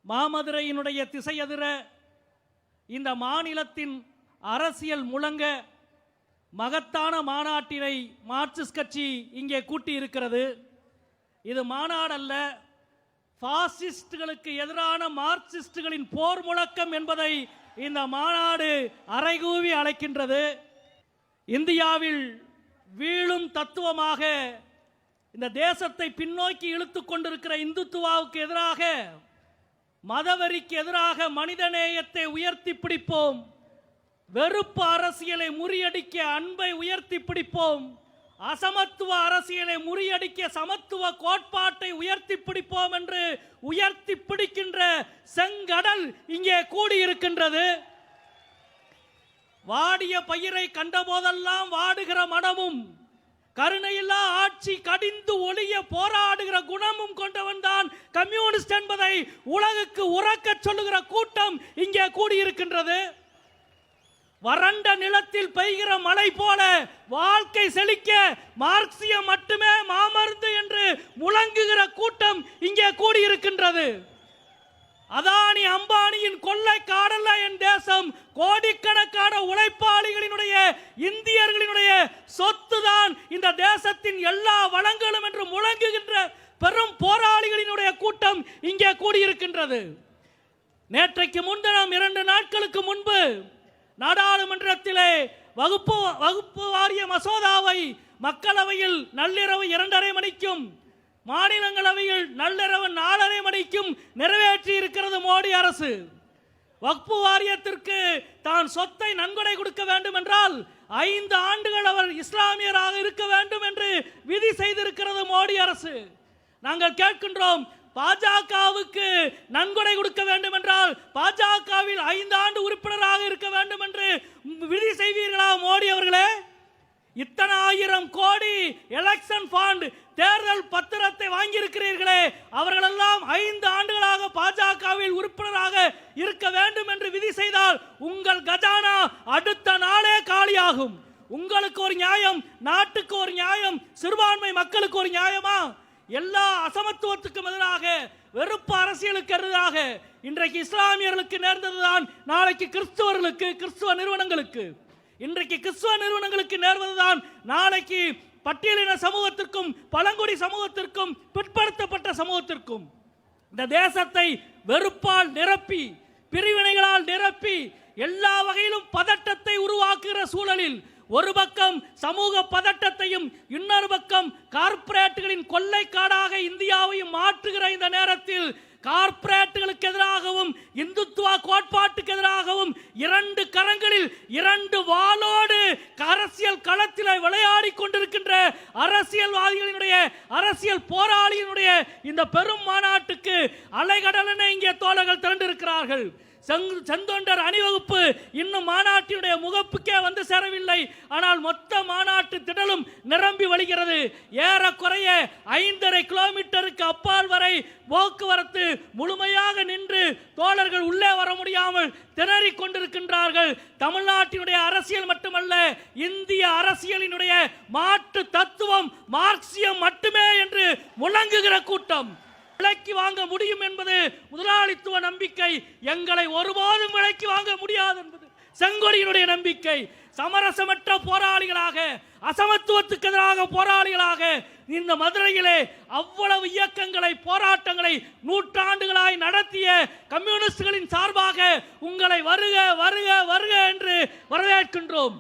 மாமதுரையினுடைய திசையதிர இந்த மாநிலத்தின் அரசியல் முழங்க மகத்தான மாநாட்டினை மார்க்சிஸ்ட் கட்சி இங்கே கூட்டி இருக்கிறது. இது மாநாடல்ல, பாசிஸ்டுகளுக்கு எதிரான மார்க்சிஸ்டுகளின் போர் முழக்கம் என்பதை இந்த மாநாடு அறைகூவி அழைக்கின்றது. இந்தியாவில் வீழும் தத்துவமாக இந்த தேசத்தை பின்னோக்கி இழுத்து கொண்டிருக்கிற இந்துத்துவாவுக்கு எதிராக, மதவெறிக்கு எதிராக மனிதநேயத்தை உயர்த்தி பிடிப்போம். வெறுப்பு அரசியலை முறியடிக்க அன்பை உயர்த்தி பிடிப்போம். அசமத்துவ அரசியலை முறியடிக்க சமத்துவ கோட்பாட்டை உயர்த்தி பிடிப்போம் என்று உயர்த்தி பிடிக்கின்ற செங்கடல் இங்கே கூடியிருக்கின்றது. வாடிய பயிரை கண்டபோதெல்லாம் வாடுகிற மனமும், கருணையில்லா ஆட்சி கடிந்து ஒளிய போராடுகிற குணமும் கொண்டவன் தான் கம்யூனிஸ்ட் என்பதை உலகுக்கு உறக்க சொல்லுகிற கூட்டம் இங்கே கூடியிருக்கின்றது. வறண்ட நிலத்தில் பெய்கிற மழை போல வாழ்க்கை செழிக்க மார்க்சியம் மட்டுமே மாமருந்து என்று முழங்குகிற கூட்டம் இங்கே கூடியிருக்கின்றது. அதானி அம்பானியின் கொள்ளை காடல்ல என் தேசம், கோடிக்கணக்கான உழைப்பாளிகளினுடைய இந்தியர்களினுடைய சொத்து தான் இந்த தேசத்தின் எல்லா வளங்களும் என்று முழங்குகின்ற பெரும் போராளிகளினுடைய கூட்டம் இங்கே கூடியிருக்கின்றது. நேற்றைக்கு முன்தினம் 2 நாட்களுக்கு முன்பு நாடாளுமன்றத்திலே வகுப்பு வாரிய மசோதாவை மக்களவையில் நள்ளிரவு 2:30 மணிக்கும் மாநிலங்களவையில் நள்ளிரவு 4:30 மணிக்கும் நிறைவேற்றி இருக்கிறது மோடி அரசு. வக்பு வாரியத்திற்கு தான் சொத்தை நன்கொடை கொடுக்க வேண்டும் என்றால் 5 ஆண்டுகள் அவர் இஸ்லாமியராக இருக்க வேண்டும் என்று விதி செய்திருக்கிறது மோடி அரசு. நாங்கள் கேட்கின்றோம், பாஜகவுக்கு நன்கொடை கொடுக்க வேண்டும் என்றால் பாஜகவில் 5 ஆண்டு உறுப்பினராக இருக்க வேண்டும் என்று விதி செய்வீர்களா மோடி அவர்களே? இத்தனை 1000 கோடி எலெக்ஷன் ஃபண்ட் தேர்தல் பத்திரத்தை வாங்கியிருக்கிறீர்களே, அவர்களெல்லாம் 5 ஆண்டுகளாக பாஜகவில் உறுப்பினராக இருக்க வேண்டும் என்று விதி செய்தால் உங்கள் கஜானா அடுத்த நாளே காலியாகும். உங்களுக்கு ஒரு நியாயம், நாட்டுக்கு ஒரு நியாயம், சிறுபான்மை மக்களுக்கு ஒரு நியாயமா? எல்லா அசமத்துவத்துக்கும் எதிராக, வெறுப்பு அரசியலுக்கு எதிராக இன்றைக்கு இஸ்லாமியர்களுக்கு நேர்ந்ததுதான் நாளைக்கு கிறிஸ்துவர்களுக்கு, கிறிஸ்துவ நிறுவனங்களுக்கு, இன்றைக்கு கிறிஸ்துவ நிறுவனங்களுக்கு நேர்வதுதான் நாளைக்கு பட்டியலின சமூகத்திற்கும் பழங்குடி சமூகத்திற்கும் பிற்படுத்தப்பட்ட சமூகத்திற்கும். இந்த தேசத்தை வெறுப்பால் நிரப்பி, பிரிவினைகளால் நிரப்பி, எல்லா வகையிலும் பதட்டத்தை உருவாக்குகிற சூழலில் ஒரு பக்கம் சமூக பதட்டத்தையும் இன்னொரு பக்கம் கார்ப்பரேட்டுகளின் கொள்ளைக்காடாக இந்தியாவையும் மாற்றுகிற இந்த நேரத்தில் கார்ப்பரேட்டுகளுக்கு எதிராகவும் இந்துத்துவ கோட்பாட்டுக்கு எதிராகவும் 2 கரங்களில் 2 வாளோடு அரசியல் களத்தில் விளையாடி கொண்டிருக்கின்ற அரசியல்வாதிகளினுடைய, அரசியல் போராளியினுடைய இந்த பெரும் மாநாட்டுக்கு அலைகடலென இங்கே தோழர்கள் திரண்டிருக்கிறார்கள். செந்தொண்டர் அணிவகுப்பு இன்னும் மாநாட்டினுடைய முகப்புக்கே வந்து சேரவில்லை. ஆனால் மொத்த மாநாட்டு திடலும் நிரம்பி வழிகிறது. ஏறக்குறைய 5.5 கிலோமீட்டருக்கு அப்பால் வரை போக்குவரத்து முழுமையாக நின்று தோழர்கள் உள்ளே வர முடியாமல் திணறிக் கொண்டிருக்கின்றார்கள். தமிழ்நாட்டினுடைய அரசியல் மட்டுமல்ல, இந்திய அரசியலினுடைய மாற்று தத்துவம் மார்க்சியம் மட்டுமே என்று முழங்குகிற கூட்டம். விலைக்கு வாங்க முடியும் என்பது முதலாளித்துவ நம்பிக்கை, எங்களை ஒருபோதும் விலைக்கு வாங்க முடியாது என்பது செங்கொடியினுடைய நம்பிக்கை. சமரசமற்ற போராளிகளாக, அசமத்துவத்துக்கு எதிராக போராளிகளாக இந்த மதுரையிலே அவ்வளவு இயக்கங்களை, போராட்டங்களை நூற்றாண்டுகளாய் நடத்திய கம்யூனிஸ்டுகளின் சார்பாக உங்களை வருக வருக வருக என்று வரவேற்கின்றோம்.